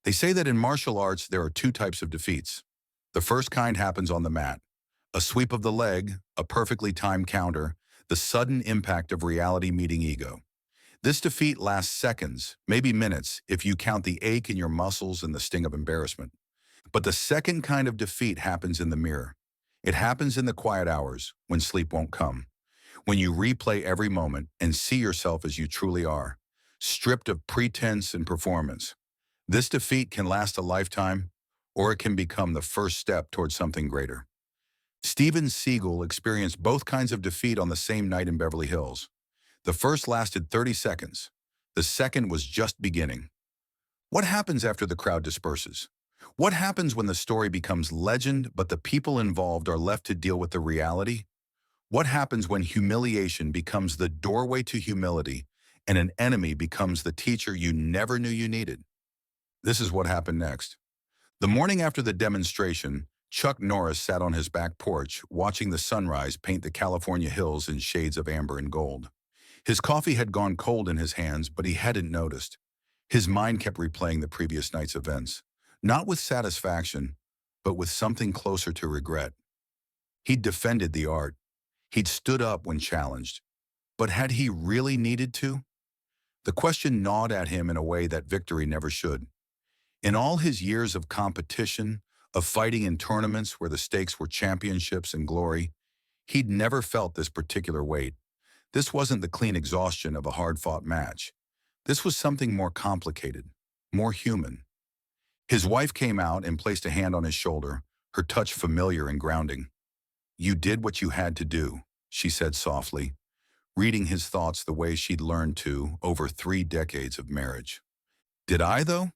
They say that in martial arts, there are two types of defeats. The first kind happens on the mat. A sweep of the leg, a perfectly timed counter, the sudden impact of reality meeting ego. This defeat lasts seconds, maybe minutes, if you count the ache in your muscles and the sting of embarrassment. But the second kind of defeat happens in the mirror. It happens in the quiet hours, when sleep won't come. When you replay every moment and see yourself as you truly are, stripped of pretense and performance. This defeat can last a lifetime, or it can become the first step towards something greater. Steven Seagal experienced both kinds of defeat on the same night in Beverly Hills. The first lasted 30 seconds. The second was just beginning. What happens after the crowd disperses? What happens when the story becomes legend, but the people involved are left to deal with the reality? What happens when humiliation becomes the doorway to humility and an enemy becomes the teacher you never knew you needed? This is what happened next. The morning after the demonstration, Chucknorris sat on his back porch, watching the sunrise paint the California hills in shades of amber and gold. His coffee had gone cold in his hands, but he hadn't noticed. His mind kept replaying the previous night's events, not with satisfaction, but with something closer to regret. He'd defended the art. He'd stood up when challenged. But had he really needed to? The question gnawed at him in a way that victory never should. In all his years of competition, of fighting in tournaments where the stakes were championships and glory, he'd never felt this particular weight. This wasn't the clean exhaustion of a hard-fought match. This was something more complicated, more human. His wife came out and placed a hand on his shoulder, her touch familiar and grounding. "You did what you had to do," she said softly, reading his thoughts the way she'd learned to over 3 decades of marriage. "Did I, though?"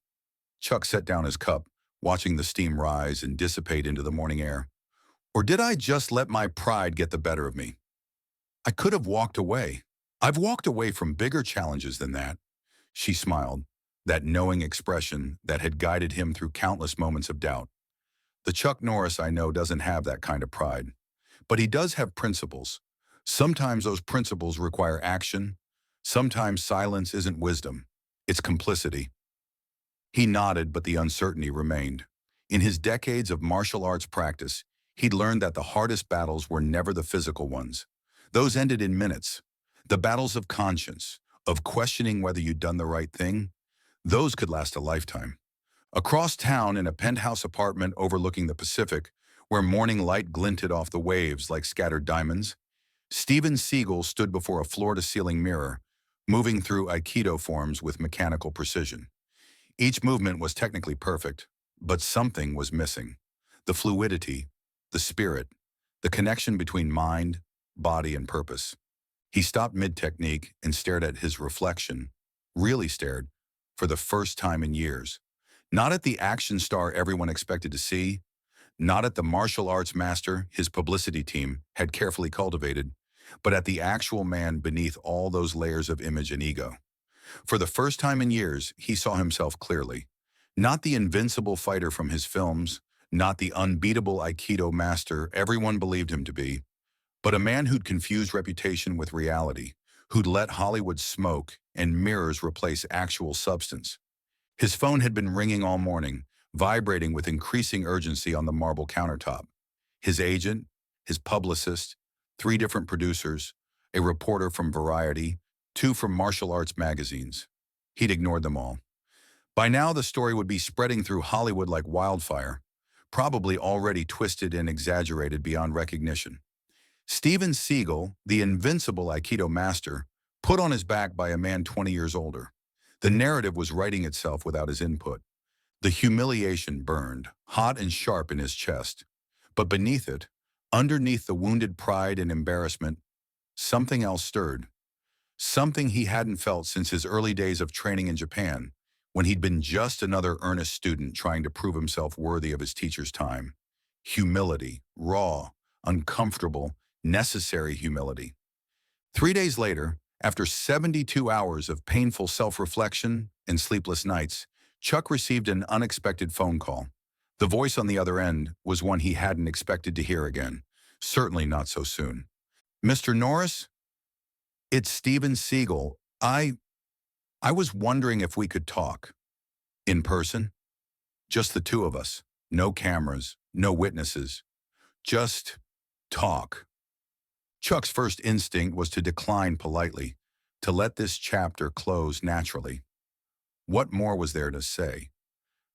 Chuck set down his cup, watching the steam rise and dissipate into the morning air. "Or did I just let my pride get the better of me? I could have walked away. I've walked away from bigger challenges than that." She smiled, that knowing expression that had guided him through countless moments of doubt. "The Chuck Norris I know doesn't have that kind of pride. But he does have principles. Sometimes those principles require action. Sometimes silence isn't wisdom. It's complicity." He nodded, but the uncertainty remained. In his decades of martial arts practice, he'd learned that the hardest battles were never the physical ones. Those ended in minutes. The battles of conscience, of questioning whether you'd done the right thing, those could last a lifetime. Across town in a penthouse apartment overlooking the Pacific, where morning light glinted off the waves like scattered diamonds, Steven Seagal stood before a floor-to-ceiling mirror, moving through Aikido forms with mechanical precision. Each movement was technically perfect, but something was missing. The fluidity, the spirit, the connection between mind, body, and purpose. He stopped mid-technique and stared at his reflection, really stared, for the first time in years. Not at the action star everyone expected to see, not at the martial arts master his publicity team had carefully cultivated, but at the actual man beneath all those layers of image and ego. For the first time in years, he saw himself clearly. Not the invincible fighter from his films, not the unbeatable Aikido master everyone believed him to be, but a man who'd confused reputation with reality, who'd let Hollywood smoke and mirrors replace actual substance. His phone had been ringing all morning, vibrating with increasing urgency on the marble countertop. His agent, his publicist, 3 different producers, a reporter from Variety, 2 from martial arts magazines. He'd ignored them all. By now, the story would be spreading through Hollywood like wildfire, probably already twisted and exaggerated beyond recognition. Steven Seagal, the invincible Aikido master, put on his back by a man 20 years older. The narrative was writing itself without his input. The humiliation burned, hot and sharp in his chest. But beneath it, underneath the wounded pride and embarrassment, something else stirred. Something he hadn't felt since his early days of training in Japan, when he'd been just another earnest student trying to prove himself worthy of his teacher's time. Humility, raw, uncomfortable, necessary humility. 3 days later, after 72 hours of painful self-reflection and sleepless nights, Chuck received an unexpected phone call. The voice on the other end was one he hadn't expected to hear again, certainly not so soon. "Mr. Norris? It's Steven Seagal. I was wondering if we could talk. In person?" Just the two of us. No cameras, no witnesses. Just talk. Chuck's first instinct was to decline politely, to let this chapter close naturally. What more was there to say?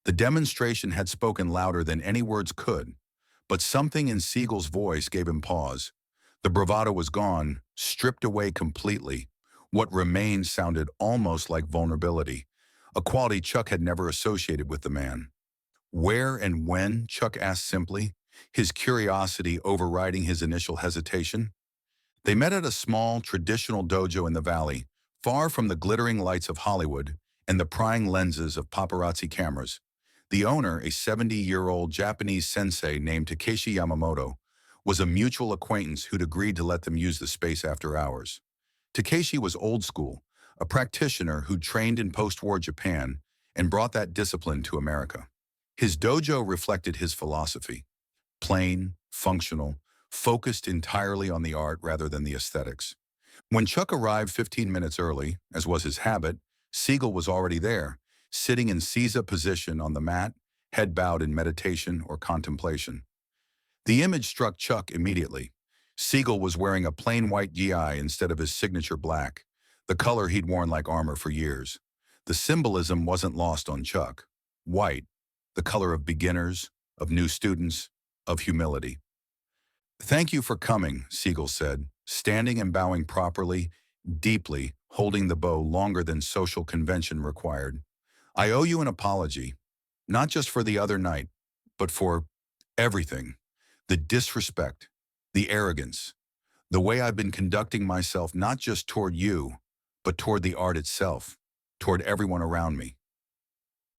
The demonstration had spoken louder than any words could, but something in Seagal's voice gave him pause. The bravado was gone, stripped away completely. What remained sounded almost like vulnerability, a quality Chuck had never associated with the man. Where and when? Chuck asked simply, his curiosity overriding his initial hesitation. They met at a small, traditional dojo in the valley, far from the glittering lights of Hollywood and the prying lenses of paparazzi cameras. The owner, a 70-year-old Japanese sensei named Takeshi Yamamoto, was a mutual acquaintance who'd agreed to let them use the space after hours. Takeshi was old school, a practitioner who'd trained in post-war Japan and brought that discipline to America. His dojo reflected his philosophy: plain, functional, focused entirely on the art rather than the aesthetics. When Chuck arrived 15 minutes early, as was his habit, Seagal was already there, sitting in Seiza position on the mat, head bowed in meditation or contemplation. The image struck Chuck immediately. Seagal was wearing a plain white GI instead of his signature black, the color he'd worn like armor for years. The symbolism wasn't lost on Chuck. White, the color of beginners, of new students, of humility. "Thank you for coming," Seagal said, standing and bowing properly, deeply, holding the bow longer than social convention required. "I owe you an apology, not just for the other night, but for everything. The disrespect, the arrogance, the way I've been conducting myself not just toward you, but toward the art itself, toward everyone around me."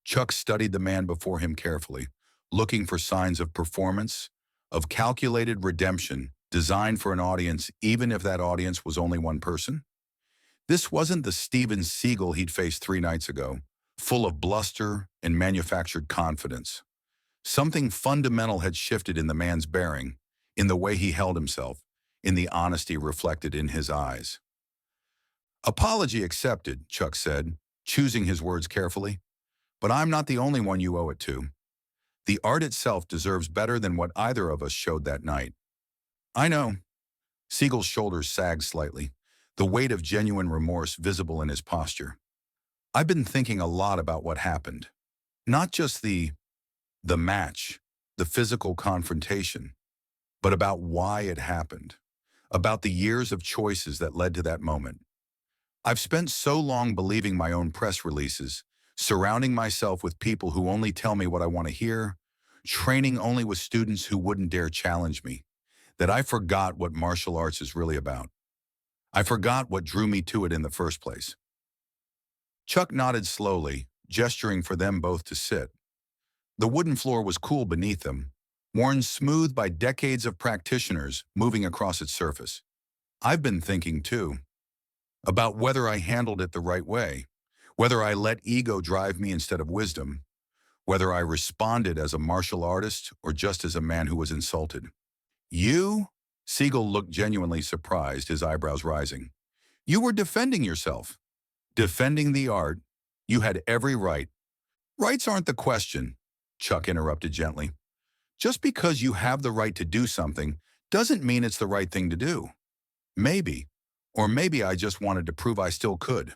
Chuck studied the man before him carefully, looking for signs of performance, of calculated redemption designed for an audience, even if that audience was only one person. This wasn't the Steven Seagal he'd faced 3 nights ago, full of bluster and manufactured confidence. Something fundamental had shifted in the man's bearing, in the way he held himself, in the honesty reflected in his eyes. "Apology accepted," Chuck said, choosing his words carefully. "But I'm not the only one you owe it to. The art itself deserves better than what either of us showed that night." "I know." Siegel's shoulders sagged slightly, the weight of genuine remorse visible in his posture. "I've been thinking a lot about what happened. Not just the match, the physical confrontation, but about why it happened, about the years of choices that led to that moment. I've spent so long believing my own press releases, surrounding myself with people who only tell me what I want to hear, training only with students who wouldn't dare challenge me, that I forgot what martial arts is really about. I forgot what drew me to it in the first place." Chuck nodded slowly, gesturing for them both to sit. The wooden floor was cool beneath them, worn smooth by decades of practitioners moving across its surface. "I've been thinking, too, about whether I handled it the right way, whether I let ego drive me instead of wisdom, whether I responded as a martial artist or just as a man who was insulted." "You?" Seagal looked genuinely surprised, his eyebrows rising. "You were defending yourself. Defending the art. You had every right." "Rights aren't the question," Chuck interrupted gently. "Just because you have the right to do something doesn't mean it's the right thing to do. Maybe, or maybe I just wanted to prove I still could.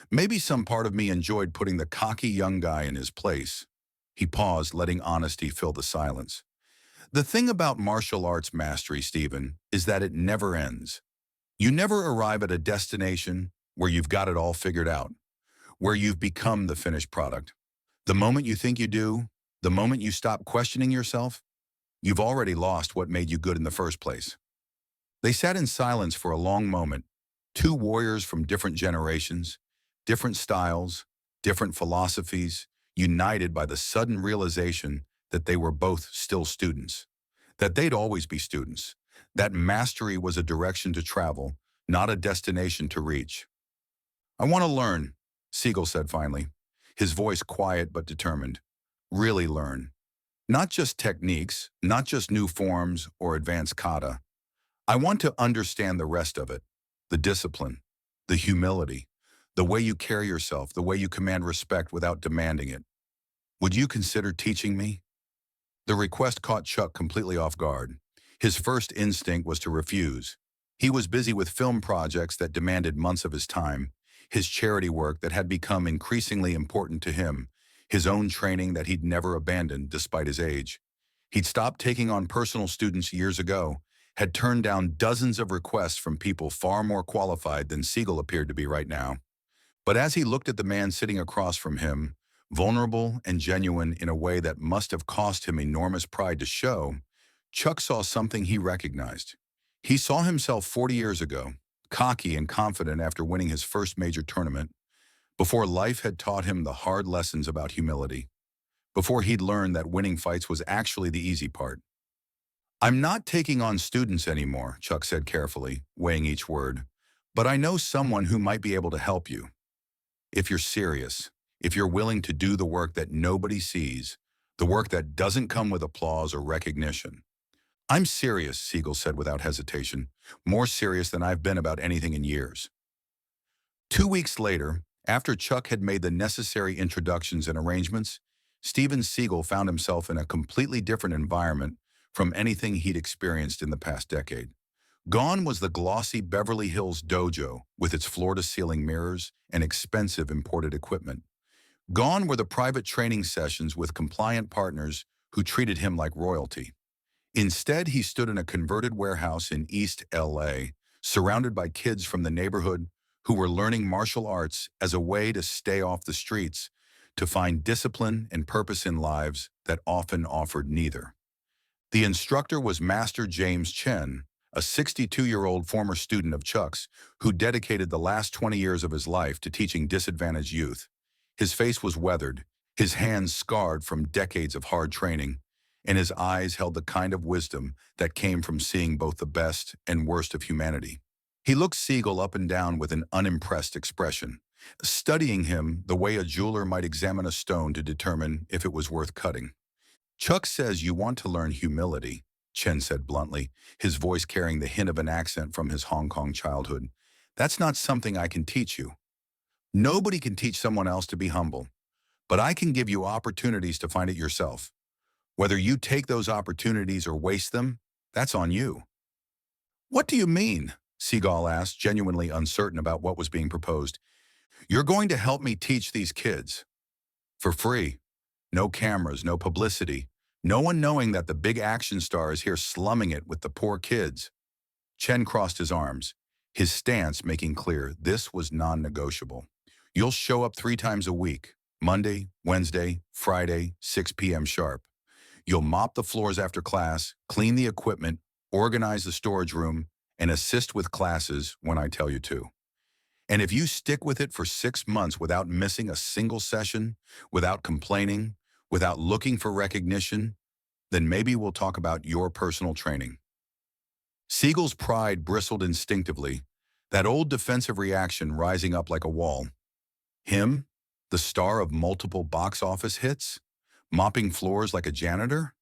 Maybe some part of me enjoyed putting the cocky young guy in his place." He paused, letting honesty fill the silence. "The thing about martial arts mastery, Stephen, is that it never ends. You never arrive at a destination where you've got it all figured out, where you've become the finished product. The moment you think you do, the moment you stop questioning yourself, you've already lost what made you good in the first place." They sat in silence for a long moment, two warriors from different generations, different styles, different philosophies, united by the sudden realization that they were both still students, that they'd always be students, that mastery was a direction to travel, not a destination to reach. "I want to learn," Seagal said finally, his voice quiet but determined. "Really learn. Not just techniques, not just new forms or advanced kata. I want to understand the rest of it, the discipline, the humility, the way you carry yourself, the way you command respect without demanding it." Would you consider teaching me? The request caught Chuck completely off guard. His first instinct was to refuse. He was busy with film projects that demanded months of his time, his charity work that had become increasingly important to him, his own training that he'd never abandoned despite his age. He'd stopped taking on personal students years ago, had turned down dozens of requests from people far more qualified than Seagal appeared to be right now. But as he looked at the man sitting across from him, vulnerable and genuine in a way that must have cost him enormous pride to show, Chuck saw something he recognized. He saw himself 40 years ago, cocky and confident after winning his first major tournament, before life had taught him the hard lessons about humility, before he'd learned that winning fights was actually the easy part. "I'm not taking on students anymore," Chuck said carefully, weighing each word, "but I know someone who might be able to help you. If you're serious, if you're willing to do the work that nobody sees, the work that doesn't come with applause or recognition." "I'm serious," Seagal said without hesitation, "more serious than I've been about anything in years." 2 weeks later, after Chuck had made the necessary introductions and arrangements, Steven Seagal found himself in a completely different environment from anything he'd experienced in the past decade. Gone was the glossy Beverly Hills dojo with its floor-to-ceiling mirrors and expensive imported equipment. Gone were the private training sessions with compliant partners who treated him like royalty. Instead, he stood in a converted warehouse in East LA, surrounded by kids from the neighborhood who were learning martial arts as a way to stay off the streets, to find discipline and purpose in lives that often offered neither. The instructor was Master James Chen, a 62-year-old former student of Chuck's who dedicated the last 20 years of his life to teaching disadvantaged youth. His face was weathered, his hands scarred from decades of hard training, and his eyes held the kind of wisdom that came from seeing both the best and worst of humanity. He looked Seagal up and down with an unimpressed expression, studying him the way a jeweler might examine a stone to determine if it was worth cutting. "Chuck says you want to learn humility," Chen said bluntly, his voice carrying the hint of an accent from his Hong Kong childhood. "That's not something I can teach you. Nobody can teach someone else to be humble, but I can give you opportunities to find it yourself. Whether you take those opportunities or waste them, that's on you." "What do you mean?" Seagal asked, genuinely uncertain about what was being proposed. "You're going to help me teach these kids. For free. No cameras, no publicity. No one knowing that the big action star is here slumming it with the poor kids." Chen crossed his arms, his stance making clear this was non-negotiable. "You'll show up 3 times a week, Monday, Wednesday, Friday, 6 p.m. sharp. You'll mop the floors after class, clean the equipment, organize the storage room, and assist with classes when I tell you to. And if you stick with it for 6 months without missing a single session, without complaining, without looking for recognition, then maybe we'll talk about your personal training." Seagal's pride bristled instinctively, that old defensive reaction rising up like a wall. Him, the star of multiple box office hits, mopping floors like a janitor?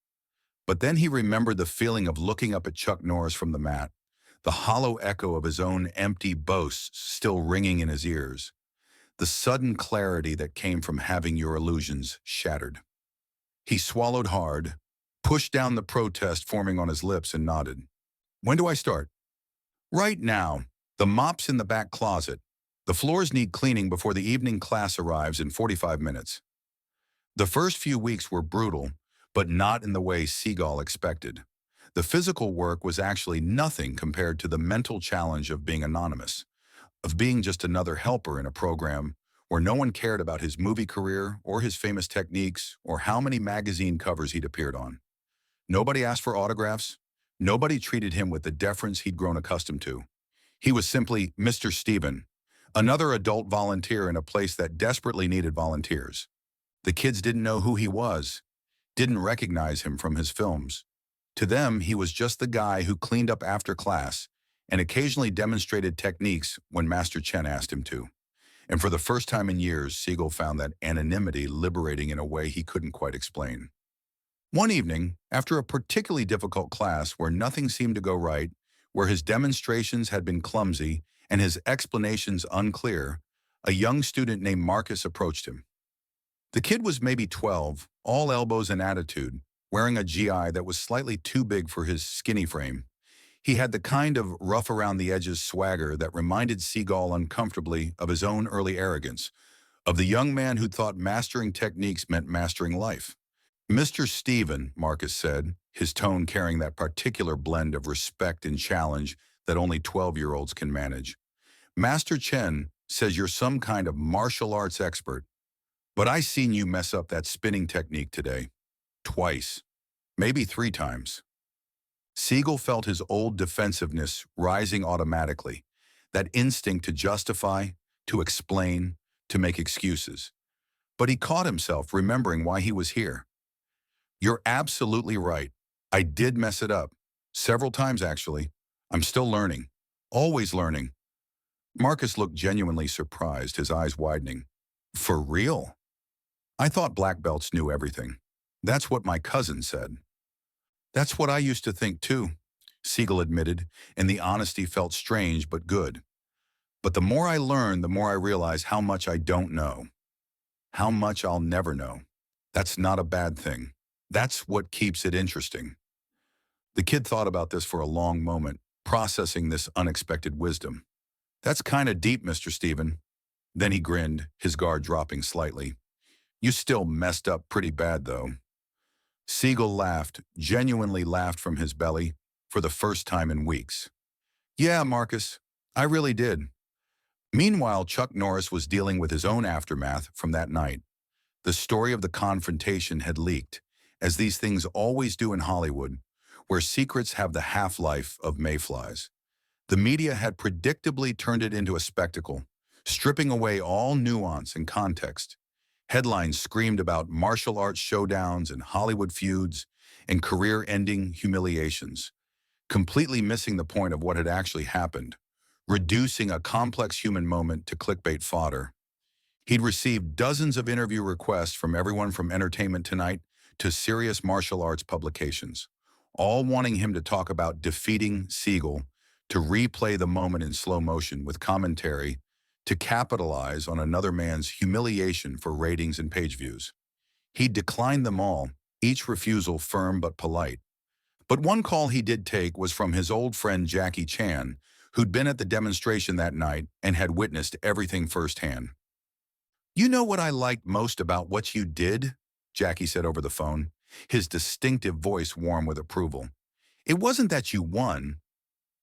But then he remembered the feeling of looking up at Chucknorris from the mat, the hollow echo of his own empty boasts still ringing in his ears, the sudden clarity that came from having your illusions shattered. He swallowed hard, pushed down the protest forming on his lips, and nodded. "When do I start?" "Right now. The mop's in the back closet. The floors need cleaning before the evening class arrives in 45 minutes. The first few weeks were brutal, but not in the way Seagal expected. The physical work was actually nothing compared to the mental challenge of being anonymous, of being just another helper in a program where no one cared about his movie career or his famous techniques or how many magazine covers he'd appeared on. Nobody asked for autographs. Nobody treated him with the deference he'd grown accustomed to. He was simply Mr. Steven, another adult volunteer in a place that desperately needed volunteers. The kids didn't know who he was, didn't recognize him from his films. To them, he was just the guy who cleaned up after class and occasionally demonstrated techniques when Master Chen asked him to. And for the first time in years, Seagal found that anonymity liberating in a way he couldn't quite explain. One evening, after a particularly difficult class where nothing seemed to go right, where his demonstrations had been clumsy and his explanations unclear, a young student named Marcus approached him. The kid was maybe 12, all elbows and attitude, wearing a GI that was slightly too big for his skinny frame. He had the kind of rough-around-the-edges swagger that reminded Seagal uncomfortably of his own early arrogance, of the young man who thought mastering techniques meant mastering life. Mr. Stephen, Marcus said, his tone carrying that particular blend of respect and challenge that only 12-year-olds can manage. Master Chen says you're some kind of martial arts expert, but I seen you mess up that spinning technique today. Twice. Maybe 3 times. Siegel felt his old defensiveness rising automatically, that instinct to justify, to explain, to make excuses. But he caught himself remembering why he was here. You're absolutely right. I did mess it up. Several times, actually. I'm still learning. Always learning. Marcus looked genuinely surprised, his eyes widening. For real? I thought black belts knew everything. That's what my cousin said. That's what I used to think too, Siegel admitted, and the honesty felt strange but good. But the more I learn, the more I realize how much I don't know. How much I'll never know. That's not a bad thing. That's what keeps it interesting. The kid thought about this for a long moment, processing this unexpected wisdom. That's kind of deep, Mr. Stephen. Then he grinned, his guard dropping slightly. You still messed up pretty bad, though. Siegel laughed, genuinely laughed from his belly, for the first time in weeks. Yeah, Marcus, I really did. Meanwhile, Chuck Norris was dealing with his own aftermath from that night. The story of the confrontation had leaked, as these things always do in Hollywood, where secrets have the half-life of mayflies. The media had predictably turned it into a spectacle, stripping away all nuance and context. Headlines screamed about martial arts showdowns and Hollywood feuds and career-ending humiliations, completely missing the point of what had actually happened, reducing a complex human moment to clickbait fodder. He'd received dozens of interview requests from everyone from Entertainment Tonight to serious martial arts publications, all wanting him to talk about defeating Siegel, to replay the moment in slow motion with commentary, to capitalize on another man's humiliation for ratings and page views. He declined them all, each refusal firm but polite. But one call he did take was from his old friend Jackie Chan, who'd been at the demonstration that night and had witnessed everything firsthand. You know what I liked most about what you did? Jackie said over the phone, his distinctive voice warm with approval. It wasn't that you won.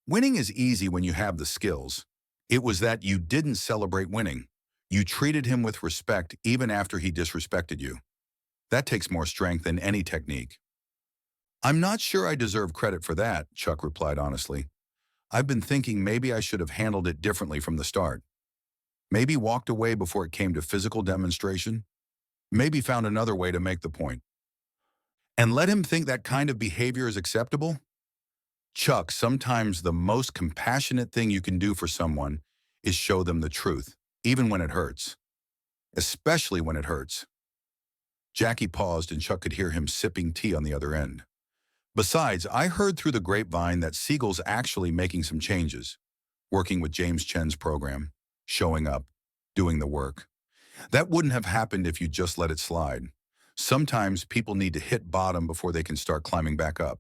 Winning is easy when you have the skills. It was that you didn't celebrate winning. You treated him with respect even after he disrespected you. That takes more strength than any technique. I'm not sure I deserve credit for that, Chuck replied honestly. I've been thinking maybe I should have handled it differently from the start. Maybe walked away before it came to physical demonstration. Maybe found another way to make the point. And let him think that kind of behavior is acceptable? Chuck, sometimes the most compassionate thing you can do for someone is show them the truth, even when it hurts. Especially when it hurts. Jackie paused and Chuck could hear him sipping tea on the other end. Besides, I heard through the grapevine that Siegel's actually making some changes, working with James Chen's program, showing up, doing the work. That wouldn't have happened if you just let it slide. Sometimes people need to hit bottom before they can start climbing back up.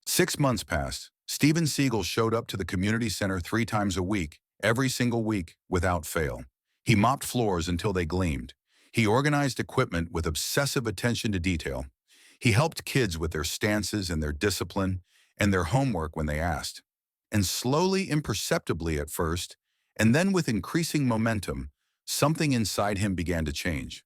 6 months passed. Steven Seagal showed up to the community center 3 times a week, every single week, without fail. He mopped floors until they gleamed. He organized equipment with obsessive attention to detail. He helped kids with their stances and their discipline and their homework when they asked. And slowly, imperceptibly at first, and then with increasing momentum, something inside him began to change.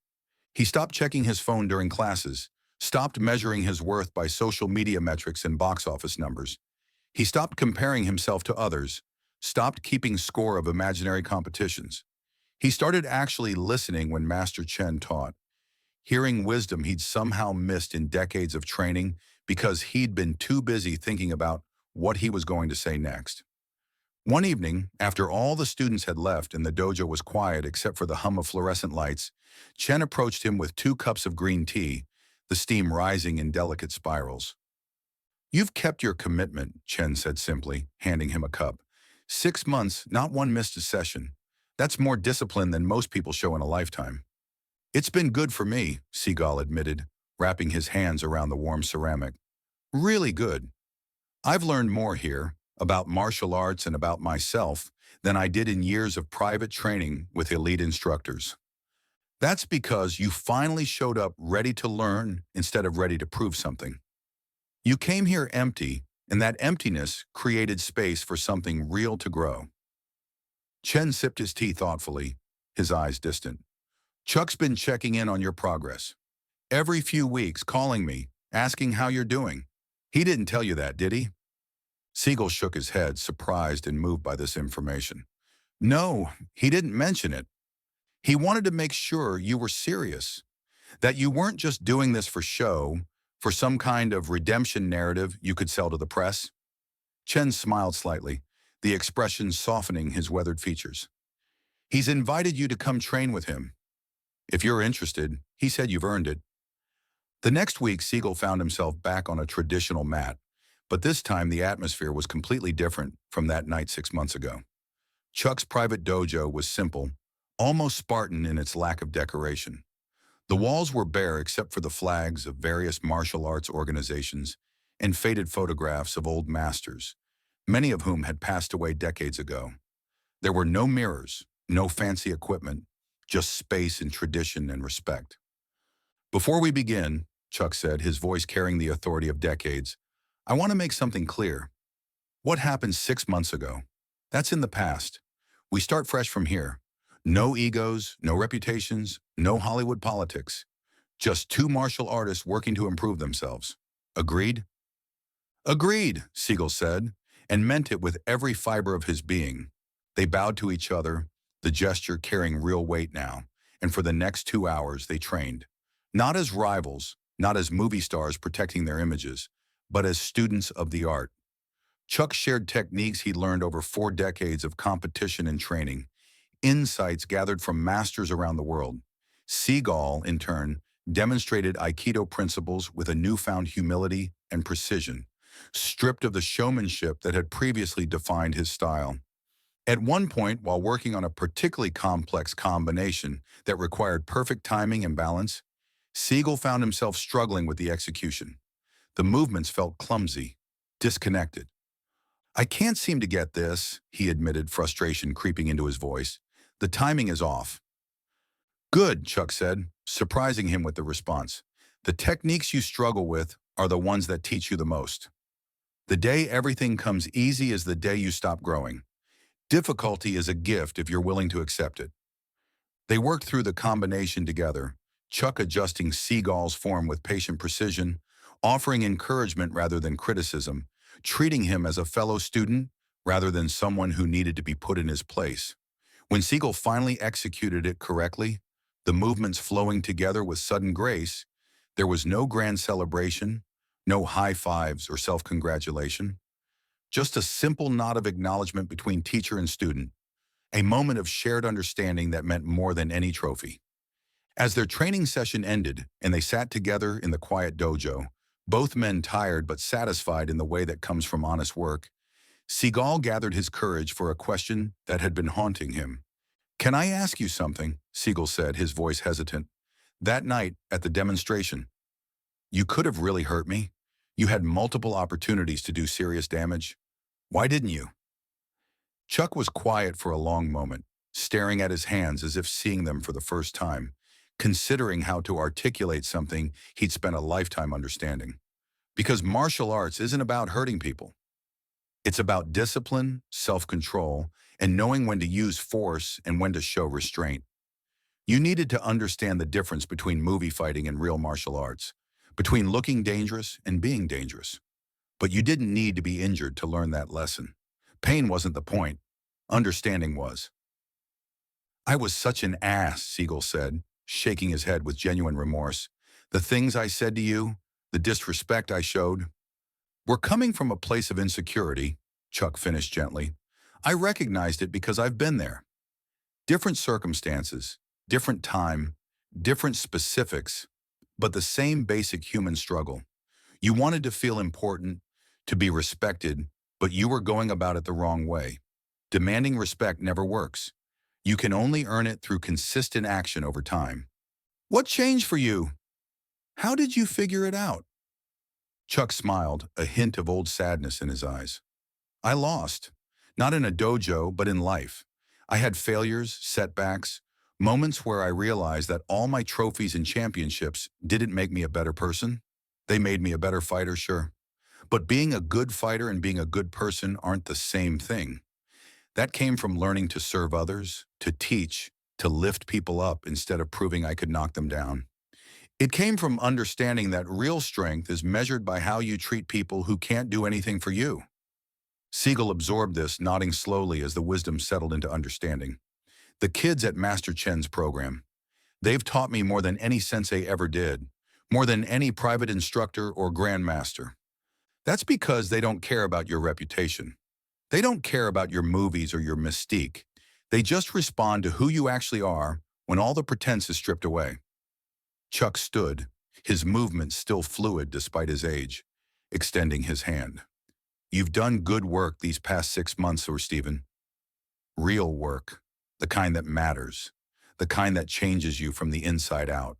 He stopped checking his phone during classes, stopped measuring his worth by social media metrics and box office numbers. He stopped comparing himself to others, stopped keeping score of imaginary competitions. He started actually listening when Master Chen taught, hearing wisdom he'd somehow missed in decades of training because he'd been too busy thinking about what he was going to say next. One evening, after all the students had left and the dojo was quiet except for the hum of fluorescent lights, Chen approached him with 2 cups of green tea, the steam rising in delicate spirals. You've kept your commitment, Chen said simply, handing him a cup. 6 months, not one missed a session. That's more discipline than most people show in a lifetime. It's been good for me, Seagal admitted, wrapping his hands around the warm ceramic. Really good. I've learned more here about martial arts and about myself than I did in years of private training with elite instructors. That's because you finally showed up ready to learn instead of ready to prove something. You came here empty, and that emptiness created space for something real to grow. Chen sipped his tea thoughtfully, his eyes distant. Chuck's been checking in on your progress. Every few weeks, calling me, asking how you're doing. He didn't tell you that, did he? Siegel shook his head, surprised and moved by this information. No, he didn't mention it. He wanted to make sure you were serious, that you weren't just doing this for show, for some kind of redemption narrative you could sell to the press. Chen smiled slightly, the expression softening his weathered features. He's invited you to come train with him. If you're interested, he said you've earned it. The next week, Siegel found himself back on a traditional mat, but this time the atmosphere was completely different from that night 6 months ago. Chuck's private dojo was simple, almost Spartan in its lack of decoration. The walls were bare except for the flags of various martial arts organizations and faded photographs of old masters, many of whom had passed away decades ago. There were no mirrors, no fancy equipment, just space and tradition and respect. Before we begin, Chuck said, his voice carrying the authority of decades, I want to make something clear. What happened 6 months ago? That's in the past. We start fresh from here. No egos, no reputations, no Hollywood politics. Just two martial artists working to improve themselves. Agreed? Agreed, Siegel said, and meant it with every fiber of his being. They bowed to each other, the gesture carrying real weight now, and for the next 2 hours they trained. Not as rivals, not as movie stars protecting their images, but as students of the art. Chuck shared techniques he'd learned over 4 decades of competition and training, insights gathered from masters around the world. Seagal, in turn, demonstrated Aikido principles with a newfound humility and precision, stripped of the showmanship that had previously defined his style. At one point, while working on a particularly complex combination that required perfect timing and balance, Seagal found himself struggling with the execution. The movements felt clumsy, disconnected. I can't seem to get this, he admitted, frustration creeping into his voice. The timing is off. Good, Chuck said, surprising him with the response. The techniques you struggle with are the ones that teach you the most. The day everything comes easy is the day you stop growing. Difficulty is a gift if you're willing to accept it. They worked through the combination together, Chuck adjusting Seagal's form with patient precision, offering encouragement rather than criticism, treating him as a fellow student rather than someone who needed to be put in his place. When Seagal finally executed it correctly, the movements flowing together with sudden grace, there was no grand celebration, no high fives or self-congratulation, just a simple nod of acknowledgement between teacher and student, a moment of shared understanding that meant more than any trophy. As their training session ended and they sat together in the quiet dojo, both men tired but satisfied in the way that comes from honest work, Seagal gathered his courage for a question that had been haunting him. Can I ask you something? Seagal said, his voice hesitant. That night at the demonstration, you could have really hurt me. You had multiple opportunities to do serious damage. Why didn't you? Chuck was quiet for a long moment, staring at his hands as if seeing them for the first time, considering how to articulate something he'd spent a lifetime understanding. Because martial arts isn't about hurting people. It's about discipline, self-control, and knowing when to use force and when to show restraint. You needed to understand the difference between movie fighting and real martial arts, between looking dangerous and being dangerous. But you didn't need to be injured to learn that lesson. Pain wasn't the point. Understanding was. I was such an ass, Seagal said, shaking his head with genuine remorse. The things I said to you, the disrespect I showed. We're coming from a place of insecurity, Chuck finished gently. I recognized it because I've been there. Different circumstances, different time, different specifics, but the same basic human struggle. You wanted to feel important, to be respected, but you were going about it the wrong way. Demanding respect never works. You can only earn it through consistent action over time. What changed for you? How did you figure it out? Chuck smiled, a hint of old sadness in his eyes. I lost. Not in a dojo, but in life. I had failures, setbacks, moments where I realized that all my trophies and championships didn't make me a better person. They made me a better fighter, sure. But being a good fighter and being a good person aren't the same thing. That came from learning to serve others, to teach, to lift people up instead of proving I could knock them down. It came from understanding that real strength is measured by how you treat people who can't do anything for you. Seagal absorbed this, nodding slowly as the wisdom settled into understanding. The kids at Master Chen's program. They've taught me more than any sensei ever did, more than any private instructor or grandmaster. That's because they don't care about your reputation. They don't care about your movies or your mystique. They just respond to who you actually are when all the pretense is stripped away. Chuck stood, his movements still fluid despite his age, extending his hand. You've done good work these past 6 months, or Stephen. Real work, the kind that matters, the kind that changes you from the inside out.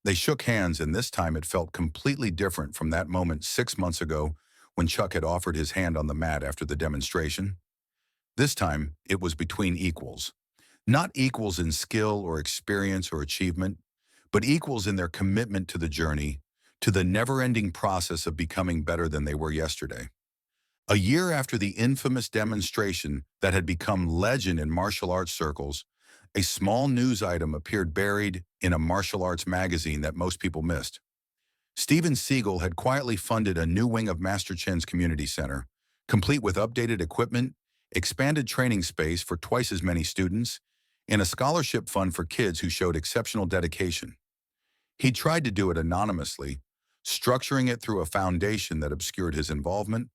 They shook hands, and this time it felt completely different from that moment 6 months ago when Chuck had offered his hand on the mat after the demonstration. This time, it was between equals. Not equals in skill or experience or achievement, but equals in their commitment to the journey, to the never-ending process of becoming better than they were yesterday. A year after the infamous demonstration that had become legend in martial arts circles, a small news item appeared buried in a martial arts magazine that most people missed. Steven Seagal had quietly funded a new wing of Master Chen's community center, complete with updated equipment, expanded training space for twice as many students, and a scholarship fund for kids who showed exceptional dedication. He tried to do it anonymously, structuring it through a foundation that obscured his involvement,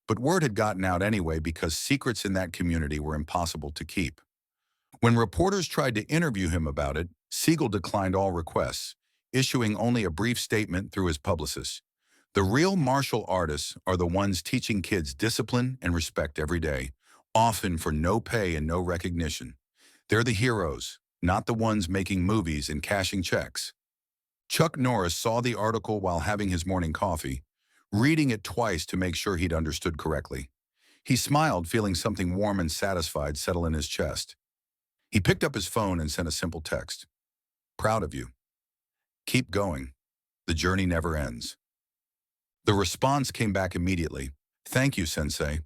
but word had gotten out anyway because secrets in that community were impossible to keep. When reporters tried to interview him about it, Seagal declined all requests, issuing only a brief statement through his publicist. The real martial artists are the ones teaching kids discipline and respect every day, often for no pay and no recognition. They're the heroes, not the ones making movies and cashing checks. Chucknorris saw the article while having his morning coffee, reading it twice to make sure he'd understood correctly. He smiled, feeling something warm and satisfied settle in his chest. He picked up his phone and sent a simple text. Proud of you. Keep going. The journey never ends. The response came back immediately. Thank you, Sensei,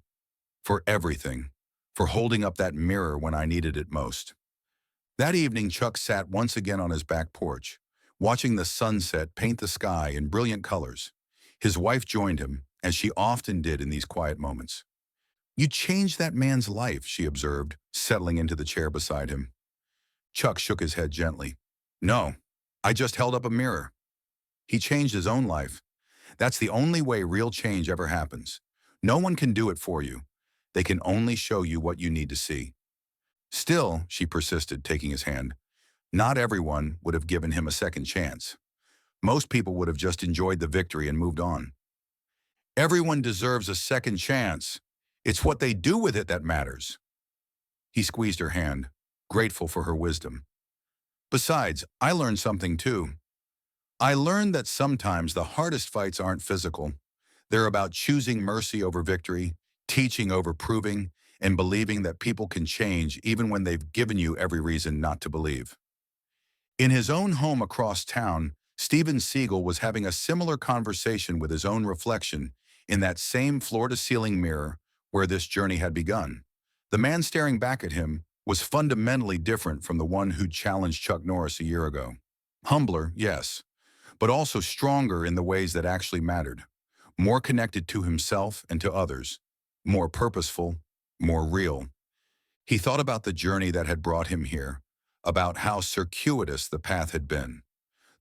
for everything, for holding up that mirror when I needed it most. That evening, Chuck sat once again on his back porch, watching the sunset paint the sky in brilliant colors. His wife joined him, as she often did in these quiet moments. You changed that man's life, she observed, settling into the chair beside him. Chuck shook his head gently. No, I just held up a mirror. He changed his own life. That's the only way real change ever happens. No one can do it for you. They can only show you what you need to see. Still, she persisted, taking his hand, not everyone would have given him a second chance. Most people would have just enjoyed the victory and moved on. Everyone deserves a second chance. It's what they do with it that matters. He squeezed her hand, grateful for her wisdom. Besides, I learned something too. I learned that sometimes the hardest fights aren't physical. They're about choosing mercy over victory, teaching over proving, and believing that people can change even when they've given you every reason not to believe. In his own home across town, Steven Seagal was having a similar conversation with his own reflection in that same floor-to-ceiling mirror where this journey had begun. The man staring back at him was fundamentally different from the one who challenged Chucknorris a year ago. Humbler, yes, but also stronger in the ways that actually mattered. More connected to himself and to others. More purposeful, more real. He thought about the journey that had brought him here, about how circuitous the path had been,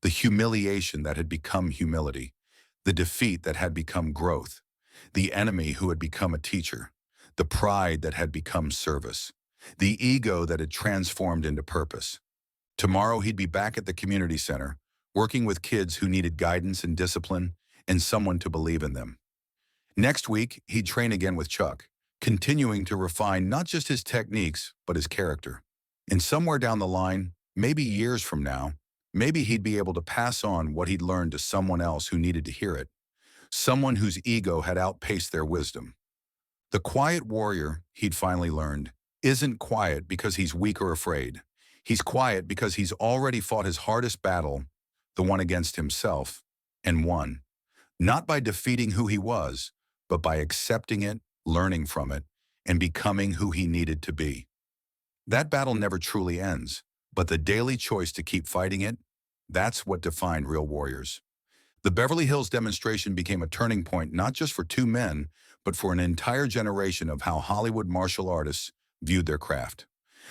the humiliation that had become humility, the defeat that had become growth, the enemy who had become a teacher, the pride that had become service, the ego that had transformed into purpose. Tomorrow he'd be back at the community center, working with kids who needed guidance and discipline and someone to believe in them. Next week, he'd train again with Chuck, continuing to refine not just his techniques, but his character. And somewhere down the line, maybe years from now, Maybe he'd be able to pass on what he'd learned to someone else who needed to hear it, someone whose ego had outpaced their wisdom. The quiet warrior, he'd finally learned, isn't quiet because he's weak or afraid. He's quiet because he's already fought his hardest battle, the one against himself, and won. Not by defeating who he was, but by accepting it, learning from it, and becoming who he needed to be. That battle never truly ends, but the daily choice to keep fighting it, that's what defined real warriors. The Beverly Hills demonstration became a turning point not just for two men, but for an entire generation of how Hollywood martial artists viewed their craft.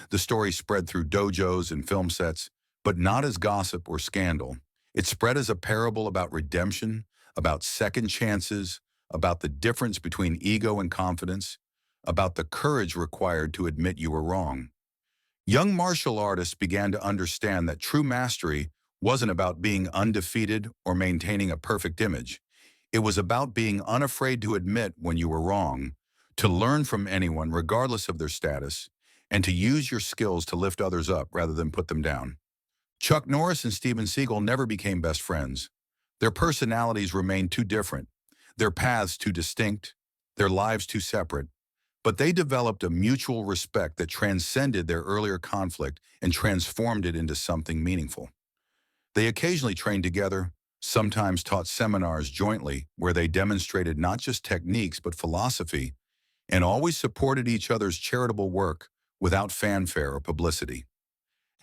The story spread through dojos and film sets, but not as gossip or scandal. It spread as a parable about redemption, about second chances, about the difference between ego and confidence, about the courage required to admit you were wrong. Young martial artists began to understand that true mastery wasn't about being undefeated or maintaining a perfect image. It was about being unafraid to admit when you were wrong, to learn from anyone regardless of their status, and to use your skills to lift others up rather than put them down. Chuck Norris and Steven Seagal never became best friends. Their personalities remained too different, their paths too distinct, their lives too separate. But they developed a mutual respect that transcended their earlier conflict and transformed it into something meaningful. They occasionally trained together, sometimes taught seminars jointly where they demonstrated not just techniques but philosophy, and always supported each other's charitable work without fanfare or publicity.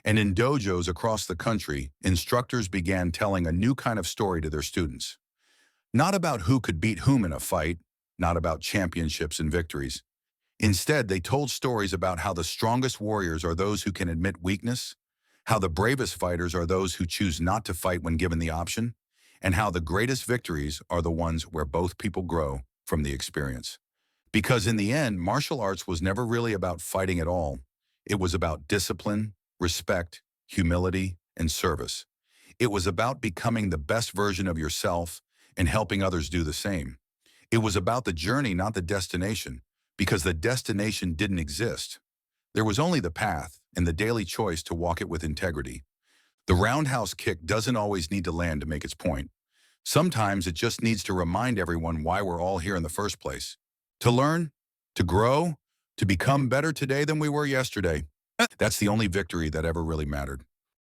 And in dojos across the country, instructors began telling a new kind of story to their students. Not about who could beat whom in a fight, not about championships and victories. Instead, they told stories about how the strongest warriors are those who can admit weakness, how the bravest fighters are those who choose not to fight when given the option, and how the greatest victories are the ones where both people grow from the experience. Because in the end, martial arts was never really about fighting at all. It was about discipline, respect, humility, and service. It was about becoming the best version of yourself and helping others do the same. It was about the journey, not the destination, because the destination didn't exist. There was only the path and the daily choice to walk it with integrity. The roundhouse kick doesn't always need to land to make its point. Sometimes it just needs to remind everyone why we're all here in the first place. To learn, to grow, to become better today than we were yesterday. That's the only victory that ever really mattered.